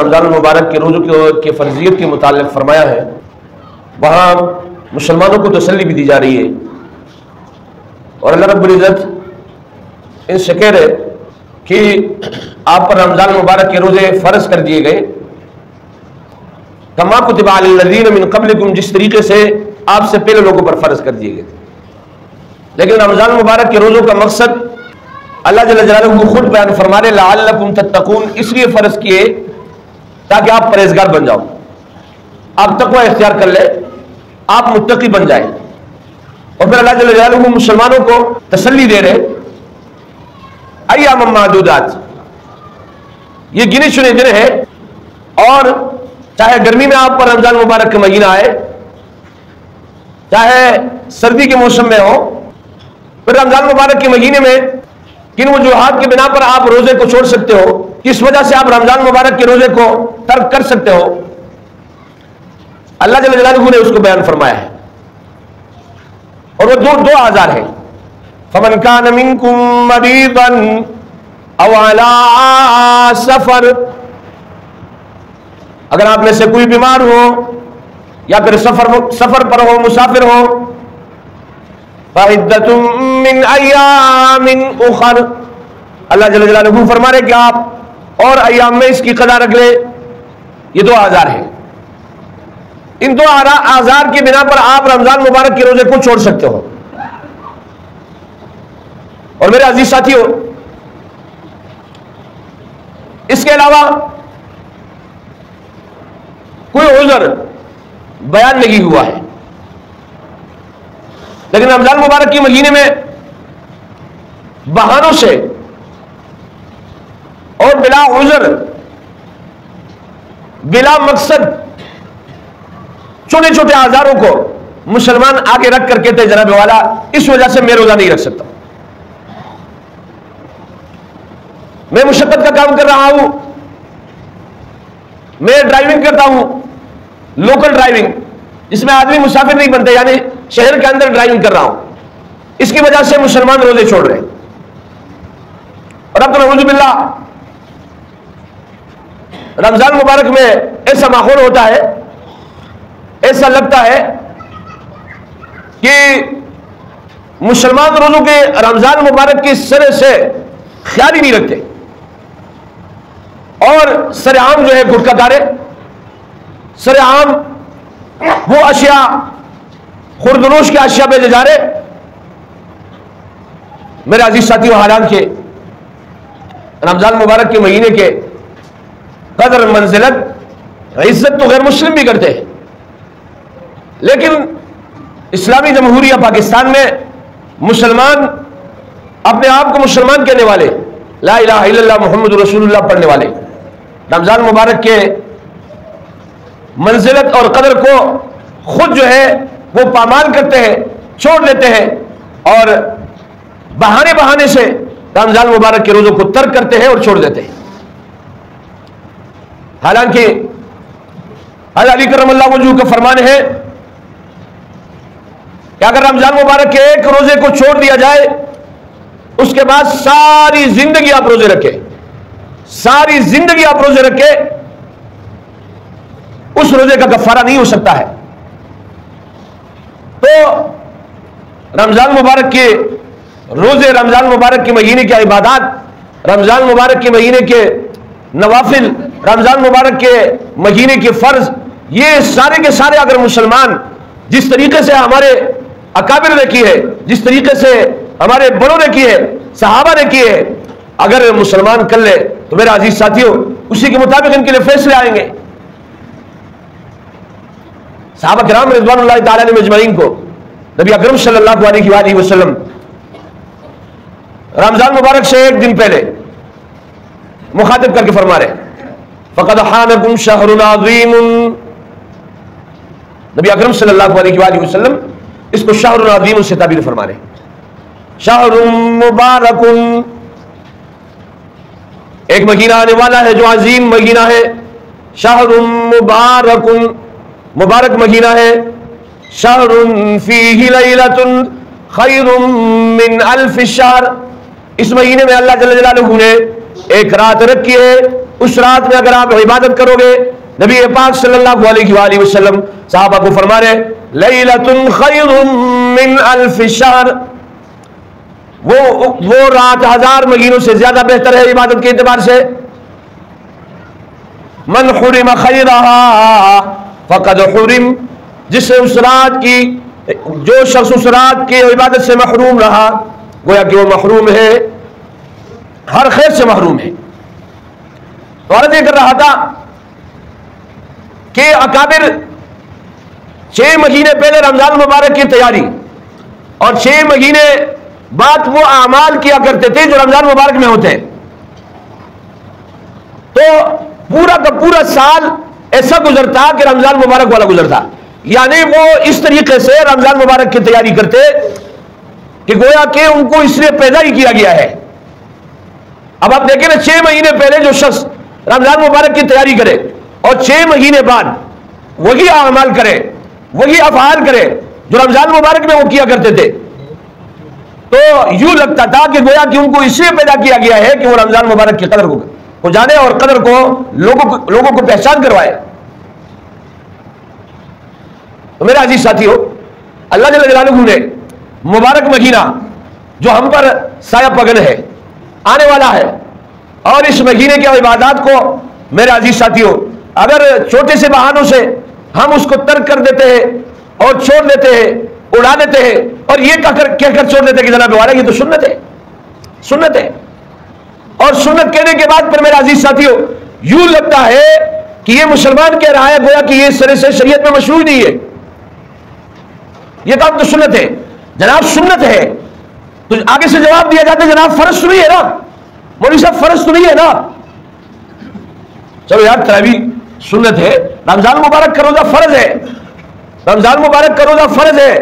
رمضان المبارک کے روزوں کی فرضیت کے متعلق فرمایا ہے، وہاں مسلمانوں کو تسلی بھی دی جا رہی ہے، اور اللہ رب العزت ان سے کہہ رہے کہ آپ پر رمضان المبارک کے روزے فرض کر دیے گئے، کما کتب علی الذین من قبلکم، جس طریقے سے آپ سے پہلے لوگوں پر فرض کر دیے گئے تھے۔ لیکن رمضان المبارک کے روزوں کا مقصد اللہ جل جلالہ خود بیان فرما رہے لعلکم تتقون، اس لیے فرض کیے تاکہ آپ پرہیزگار بن جاؤ، آپ تقوی اختیار کر لیں، آپ متقی بن جائیں۔ اور پھر اللہ جل جلالہ مسلمانوں کو تسلی دے رہے ایام معدودات، یہ گنے چنے دن ہیں، اور چاہے گرمی میں آپ پر رمضان مبارک کا مہینہ آئے، چاہے سردی کے موسم میں ہو، پھر رمضان مبارک کے مہینے میں کن وجوہات کی بنا پر آپ روزے کو چھوڑ سکتے ہو، کس وجہ سے آپ رمضان مبارک کے روزے کو ترک کر سکتے ہو، اللہ جل جلالہ نے اس کو بیان فرمایا ہے۔ اور وہ دو آزار ہیں، فمن کان منکم مریضا او علی سفر، اگر آپ میں سے کوئی بیمار ہو یا پھر سفر پر ہو، مسافر ہو، فعدۃ من ایام اخر، اللہ جل جلالہ فرما رہے کہ آپ اور ایام میں اس کی قضا رکھ لے۔ یہ دو آزار ہیں، ان دو آزار کی بنا پر آپ رمضان مبارک کے روزے کو چھوڑ سکتے ہو۔ اور میرے عزیز ساتھیوں، اس کے علاوہ کوئی عذر بیان نہیں ہوا ہے، لیکن رمضان مبارک کے مہینے میں بہانوں سے اور بلا عذر، بلا مقصد چھوٹے چھوٹے آزاروں کو مسلمان آگے رکھ کر کہتے ہیں جناب والا اس وجہ سے میں روزہ نہیں رکھ سکتا، میں مشقت کا کام کر رہا ہوں، میں ڈرائیونگ کرتا ہوں، لوکل ڈرائیونگ جس میں آدمی مسافر نہیں بنتے، یعنی شہر کے اندر ڈرائیونگ کر رہا ہوں، اس کی وجہ سے مسلمان روزے چھوڑ رہے ہیں۔ اور اب تو نعوذ باللہ رمضان مبارک میں ایسا ماحول ہوتا ہے، ایسا لگتا ہے کہ مسلمان روزوں کے رمضان مبارک کی سرے سے خیال ہی نہیں رکھتے، اور سر عام جو ہے گٹکا کارے، سر عام وہ اشیاء خوردنوش کے اشیاء پہ جا رہے۔ میرے عزیز ساتھیوں، حالانکہ رمضان مبارک کے مہینے کے قدر، منزلت، عزت تو غیر مسلم بھی کرتے ہیں، لیکن اسلامی جمہوریہ پاکستان میں مسلمان اپنے آپ کو مسلمان کہنے والے، لا الہ الا اللہ محمد رسول اللہ پڑھنے والے، رمضان مبارک کے منزلت اور قدر کو خود جو ہے وہ پامال کرتے ہیں، چھوڑ دیتے ہیں، اور بہانے سے رمضان مبارک کے روزوں کو ترک کرتے ہیں اور چھوڑ دیتے ہیں۔ حالانکہ حضرت علی کرم اللہ وجہہ کا فرمان ہے کہ اگر رمضان مبارک کے ایک روزے کو چھوڑ دیا جائے، اس کے بعد ساری زندگی آپ روزے رکھیں، ساری زندگی آپ روزے رکھیں، اس روزے کا کفارہ نہیں ہو سکتا ہے۔ تو رمضان مبارک کے روزے، رمضان مبارک کے مہینے کی عبادات، رمضان مبارک کے مہینے کے نوافل، رمضان مبارک کے مہینے کے فرض، یہ سارے کے سارے اگر مسلمان جس طریقے سے ہمارے اکابر نے کی ہے، جس طریقے سے ہمارے بڑوں نے کی ہے، صحابہ نے کی ہے، اگر مسلمان کر لے تو میرا عزیز ساتھیوں اسی کے مطابق ان کے لیے فیصلے آئیں گے۔ صحابہ کرام رضوان اللہ تعالیٰ نے مجمعین کو نبی اکرم صلی اللہ علیہ وآلہ وسلم رمضان مبارک سے ایک دن پہلے مخاطب کر کے فرما رہے فقد حانکم شہر عظیم، نبی اکرم صلی اللہ علیہ وآلہ وسلم اس کو شہر عظیم سے تعبیر فرما رہے، شہر مبارک، ایک مہینہ آنے والا ہے جو عظیم مہینہ ہے، شہر مبارک، مبارک مہینہ ہے، شہر فیہ لیلۃ خیر من الف شہر، اس مہینے میں اللہ جل جلالہ نے ایک رات رکھی ہے اس رات میں اگر آپ عبادت کرو گے، نبی پاک صلی اللہ علیہ وآلہ وسلم صحابہ کو فرما رہے لیلۃ خیر من الف شہر، وہ رات 1000 مہینوں سے زیادہ بہتر ہے عبادت کے اعتبار سے. من حرم خیرہا فقد حرم، جس سے اس رات کی، جو شخص اس رات کی عبادت سے محروم رہا گویا کہ وہ محروم ہے، ہر خیر سے محروم ہے. تو عرض یہ کر رہا تھا کہ اکابر 6 مہینے پہلے رمضان مبارک کی تیاری اور 6 مہینے بعد وہ اعمال کیا کرتے تھے جو رمضان مبارک میں ہوتے ہیں. تو پورا کا پورا سال ایسا گزرتا کہ رمضان مبارک والا گزرتا، یعنی وہ اس طریقے سے رمضان مبارک کی تیاری کرتے کہ گویا کہ ان کو اس لیے پیدا ہی کیا گیا ہے. اب آپ دیکھیں نا، 6 مہینے پہلے جو شخص رمضان مبارک کی تیاری کرے اور 6 مہینے بعد وہی اعمال کرے، وہی افعال کرے جو رمضان مبارک میں وہ کیا کرتے تھے، تو یوں لگتا تھا کہ گویا کہ ان کو اس لیے پیدا کیا گیا ہے کہ وہ رمضان مبارک کی قدر کو جانے اور قدر کو لوگوں کو پہچان کروائے. تو میرے عزیز ساتھیو، اللہ جل جلالہ نے مبارک مہینہ جو ہم پر سایہ پگن ہے، آنے والا ہے، اور اس مہینے کی عبادات کو میرے عزیز ساتھیو اگر چھوٹے سے بہانوں سے ہم اس کو ترک کر دیتے ہیں اور چھوڑ دیتے ہیں، اڑا دیتے ہیں، اور یہ کہہ کر چھوڑ دیتے ہیں کہ جناب والا یہ تو سنت ہے، سنت ہے. اور سنت کہنے کے بعد پھر میرے عزیز ساتھیو یوں لگتا ہے کہ یہ مسلمان کہہ رہا ہے گویا کہ یہ اس طرح سے شریعت میں مشروع نہیں ہے، یہ کام تو سنت ہے. جناب سنت ہے تو آگے سے جواب دیا جاتا ہے جناب فرض تو نہیں ہے نا، مولوی صاحب فرض تو نہیں ہے نا. چلو یار تراویح سنت ہے، رمضان مبارک کا روزہ فرض ہے، رمضان مبارک کا روزہ فرض ہے.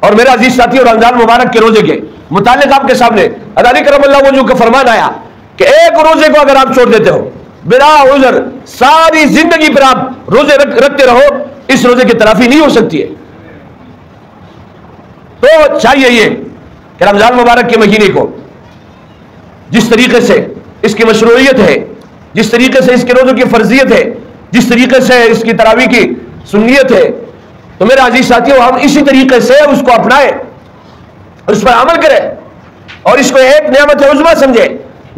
اور میرا عزیز ساتھی اور رمضان مبارک کے روزے کے متعلق آپ کے سامنے علی کرم اللہ وجہہ کا فرمان آیا کہ ایک روزے کو اگر آپ چھوڑ دیتے ہو بلا عذر، ساری زندگی پر آپ روزے رکھتے رہو، اس روزے کی تلافی نہیں ہو سکتی ہے. تو چاہیے یہ کہ رمضان مبارک کے مہینے کو جس طریقے سے اس کی مشروعیت ہے، جس طریقے سے اس کے روزوں کی فرضیت ہے، جس طریقے سے اس کی تراویح کی سنیت ہے، تو میرے عزیز ساتھیوں ہم اسی طریقے سے اس کو اپنائیں، اس پر عمل کریں اور اس کو ایک نعمت عظمیٰ سمجھے.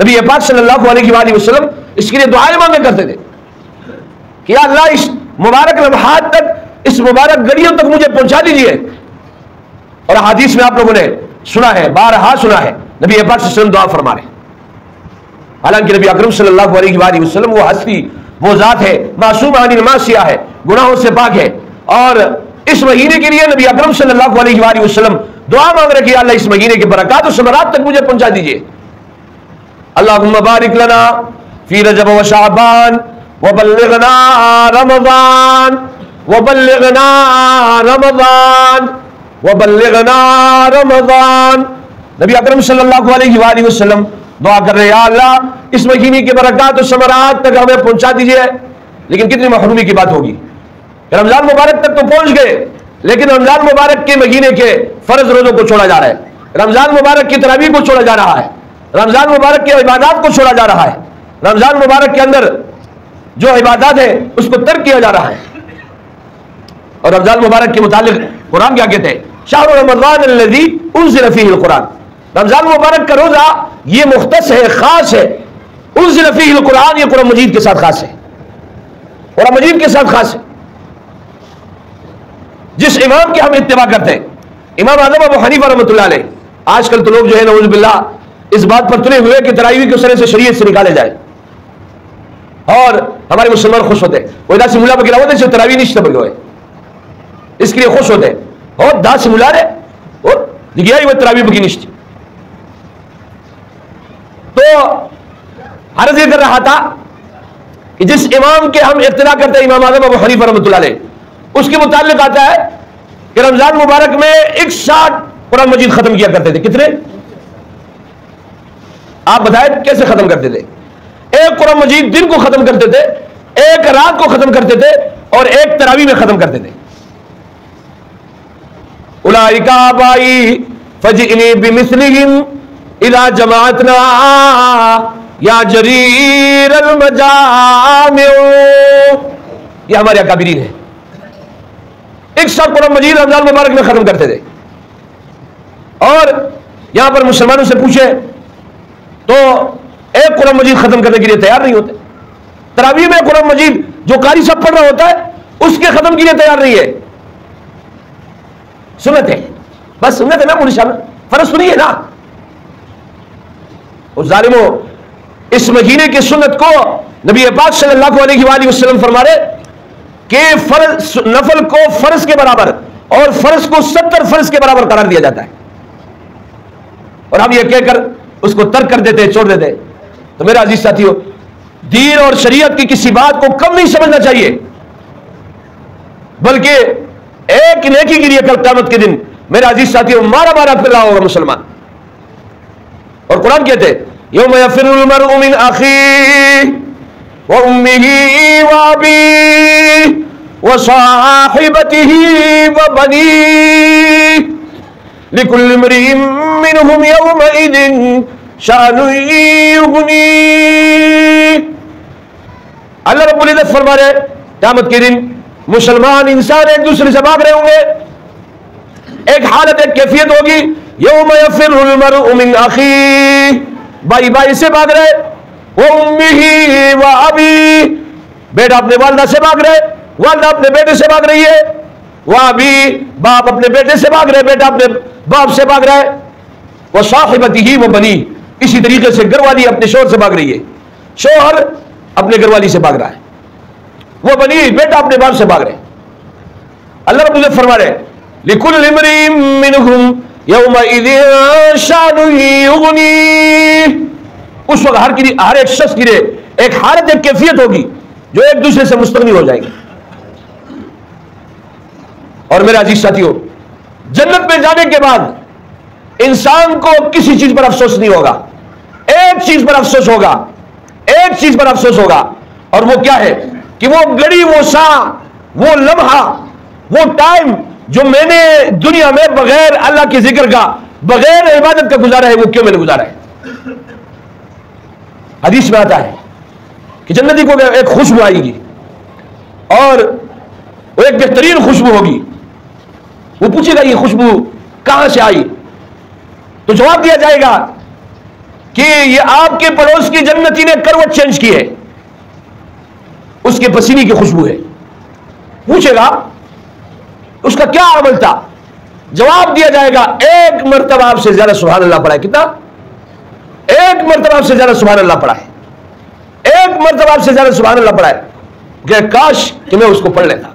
نبی پاک صلی اللہ علیہ وآلہ وسلم اس کے لیے دعائیں مانگا کرتے تھے کہ یا اللہ اس مبارک لمحات تک، اس مبارک گھڑیوں تک مجھے پہنچا دیجیے. اور حدیث میں آپ لوگوں نے سنا ہے، بارہا سنا ہے، نبی پاک صلی اللہ علیہ وسلم دعا فرما رہے ہیں. حالانکہ نبی اکرم صلی اللہ علیہ وآلہ وسلم وہ ہستی، وہ ذات ہے معصوم عن المعصیہ ہے، گناہوں سے پاک ہے، اور اس مہینے کے لیے نبی اکرم صلی اللہ علیہ وآلہ وسلم دعا مانگ رہے کہ اللہ اس مہینے کے برکات و ثمرات تک مجھے پہنچا دیجیے. اللہم بارک لنا فی رجب و شعبان وبلغنا رمضان وبلغنا رمضان وبلغنا رمضان. نبی اکرم صلی اللہ علیہ وآلہ وسلم دعا کر رہے یا اللہ اس مہینے کے برکات و ثمرات تک ہمیں پہنچا دیجیے. لیکن کتنی محرومی کی بات ہوگی کہ رمضان مبارک تک تو پہنچ گئے، لیکن رمضان مبارک کے مہینے کے فرض روزوں کو چھوڑا جا رہا ہے، رمضان مبارک کی تراویح کو چھوڑا جا رہا ہے، رمضان مبارک کی عبادات کو چھوڑا جا رہا ہے، رمضان مبارک کے اندر جو عبادات ہے اس کو ترک کیا جا رہا ہے. اور رمضان مبارک کے متعلق قرآن کیا کہتے ہیں؟ شہر رمضان الذی انزل فیہ القرآن. رمضان مبارک کا روزہ یہ مختص ہے، خاص ہے. انزل فیہ القرآن، یہ قرآن مجید کے ساتھ خاص ہے، قرآن مجید کے ساتھ خاص ہے. جس امام کے ہم اتباع کرتے ہیں، امام اعظم ابو حنیفہ رحمۃ اللہ علیہ، آج کل تو لوگ جو ہے نعوذ باللہ اس بات پر تلے ہوئے کہ تراویح کے سرے سے شریعت سے نکالے جائے، اور ہمارے مسلمان خوش ہوتے ہیں وہ ادا سے ملا بگلا ہوتے سے تراویح نہیں شبگ ہوئے، اس کے لیے خوش ہوتے ہیں اور دا سے ملا رہے اور گیا ہی وہ تراویح بگی نشتی. تو عرض یہ کر رہا تھا کہ جس امام کے ہم اقتدا کرتے ہیں، امام اعظم ابو حنیفہ رحمۃ اللہ علیہ، اس کے متعلق آتا ہے کہ رمضان مبارک میں 61 قرآن مجید ختم کیا کرتے تھے. کتنے؟ آپ بتائیں کیسے ختم کرتے تھے؟ ایک قرآن مجید دن کو ختم کرتے تھے، ایک رات کو ختم کرتے تھے، اور ایک تراویح میں ختم کرتے تھے. اولئک آبائی فجئنی بمثلہم اذا جماعتنا یا جریر المجامع، یہ ہمارے اکابرین ہیں، ایک ساتھ قرآن مجید رمضان مبارک میں ختم کرتے تھے. اور یہاں پر مسلمانوں سے پوچھے تو ایک قرآن مجید ختم کرنے کے لیے تیار نہیں ہوتے. تراویح میں قرآن مجید جو قاری صاحب پڑھ رہا ہوتا ہے اس کے ختم کے لیے تیار نہیں ہے. سنت ہے، بس سنت ہے نا، منشان فرض تو نہیں ہے نا. اور ظالموں، اس مہینے کی سنت کو نبی پاک صلی اللہ علیہ وآلہ وسلم فرما رہے کہ فرض نفل کو فرض کے برابر اور فرض کو 70 فرض کے برابر قرار دیا جاتا ہے، اور ہم یہ کہہ کر اس کو ترک کر دیتے، چھوڑ دیتے. تو میرا عزیز ساتھیو، دین اور شریعت کی کسی بات کو کم نہیں سمجھنا چاہیے، بلکہ ایک نیکی کے لیے کل قیامت کے دن میرا عزیز ساتھیو مارا مارا پھر رہا ہوگا مسلمان. اور قرآن کہتے یوم یفر المرء من اخیہ وامہ وابیہ وصاحبتہ وبنیہ لکل امرئ منہم یومئذ شأن یغنیہ. اللہ رب العزت فرما رہے قیامت کے دن مسلمان انسان ایک دوسرے سے بھاگ رہے ہوں گے. ایک حالت، ایک کیفیت ہوگی، یوم یفر المرء من اخیہ، بھائی بھائی سے بھاگ رہے، وامہ وابیہ، بیٹا اپنے والدہ سے بھاگ رہے، والدہ اپنے بیٹے سے بھاگ رہی ہے، وابیہ، باپ اپنے بیٹے سے بھاگ رہے، بیٹا اپنے باپ سے بھاگ رہا ہے، وصاحبتہ وبنیہ، اسی طریقے سے گھر والی اپنے شوہر سے بھاگ رہی ہے، شوہر اپنے گھر والی سے بھاگ رہا ہے، وہ بنی بیٹا اپنے باپ سے بھاگ رہے. اللہ رب العزت فرما رہے لِكُلِّ امْرِئٍ مِّنْهُمْ يَوْمَئِذٍ شَأْنٌ يُغْنِيهِ. اس وقت ہر ایک شخص کی ایک حالت، ایک کیفیت ہوگی جو ایک دوسرے سے مستغنی ہو جائے گی. اور میرا عزیز ساتھیو، جنت میں جانے کے بعد انسان کو کسی چیز پر افسوس نہیں ہوگا، ایک چیز پر افسوس ہوگا، ایک چیز پر افسوس ہوگا، اور وہ کیا ہے کہ وہ گھڑی، وہ ساعت، وہ لمحہ، وہ ٹائم جو میں نے دنیا میں بغیر اللہ کے ذکر کا، بغیر عبادت کا گزارا ہے، وہ کیوں میں نے گزارا ہے. حدیث میں آتا ہے کہ جنتی کو ایک خوشبو آئے گی، اور وہ ایک بہترین خوشبو ہوگی. وہ پوچھے گا یہ خوشبو کہاں سے آئی؟ تو جواب دیا جائے گا کہ یہ آپ کے پڑوس کی جنتی نے کروٹ چینج کی ہے، اس کے پسینے کی خوشبو ہے. پوچھے گا اس کا کیا عمل تھا؟ جواب دیا جائے گا ایک مرتبہ آپ سے زیادہ سبحان اللہ پڑھا ہے. کتنا؟ ایک مرتبہ آپ سے زیادہ سبحان اللہ پڑھا ہے، ایک مرتبہ آپ سے زیادہ سبحان اللہ پڑھا ہے، کہ کاش کہ میں اس کو پڑھ لیتا.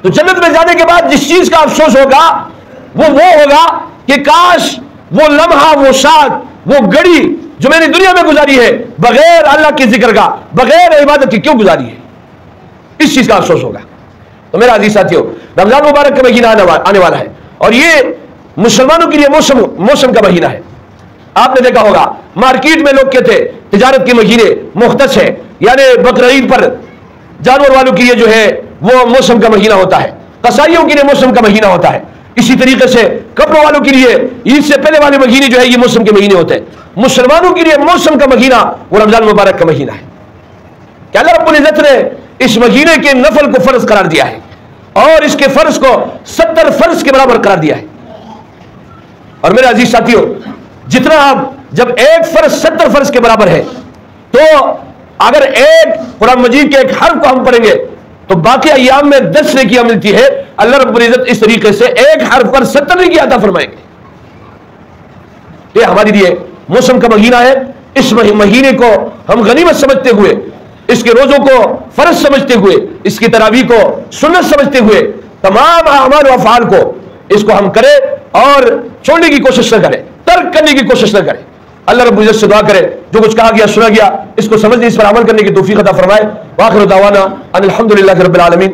تو جنت میں جانے کے بعد جس چیز کا افسوس ہوگا وہ ہوگا کہ کاش وہ لمحہ، وہ ساتھ، وہ گھڑی جو میں نے دنیا میں گزاری ہے بغیر اللہ کے ذکر کا، بغیر عبادت کی کیوں گزاری ہے، اس چیز کا افسوس ہوگا. تو میرا عزیز ساتھیو، رمضان مبارک کا مہینہ آنے والا ہے، اور یہ مسلمانوں کے لیے موسم کا مہینہ ہے. آپ نے دیکھا ہوگا مارکیٹ میں لوگ کہتے تجارت کے مہینے مختص ہے، یعنی بقرعید پر جانور والوں کے لیے جو ہے وہ موسم کا مہینہ ہوتا ہے، قصائیوں کے لیے موسم کا مہینہ ہوتا ہے، اسی طریقے سے کپڑوں والوں کے لیے عید سے پہلے والے مہینے جو ہے یہ موسم کے مہینے ہوتے ہیں. مسلمانوں کے لیے موسم کا مہینہ وہ رمضان مبارک کا مہینہ ہے کہ اللہ رب العزت نے اس مہینے کے نفل کو فرض قرار دیا ہے، اور اس کے فرض کو 70 فرض کے برابر قرار دیا ہے. اور میرے عزیز ساتھیو، جتنا آپ جب ایک فرض 70 فرض کے برابر ہے، تو اگر ایک قرآن مجید کے ایک حرف کو ہم پڑھیں گے تو باقی ایام میں 10 نیکیاں ملتی ہے. اللہ رب العزت اس طریقے سے ایک حرف پر 70 نیکی عطا فرمائیں گے. یہ ہمارے لیے موسم کا مہینہ ہے. اس مہینے کو ہم غنیمت سمجھتے ہوئے، اس کے روزوں کو فرض سمجھتے ہوئے، اس کی تراویح کو سنت سمجھتے ہوئے، تمام اعمال و افعال کو اس کو ہم کریں اور چھوڑنے کی کوشش نہ کریں، ترک کرنے کی کوشش نہ کریں. اللہ رب العزت سے دعا کرے جو کچھ کہا گیا سنا گیا اس کو سمجھنے، اس پر عمل کرنے کی توفیق عطا فرمائے. وآخر دعوانا ان الحمدللہ رب العالمین.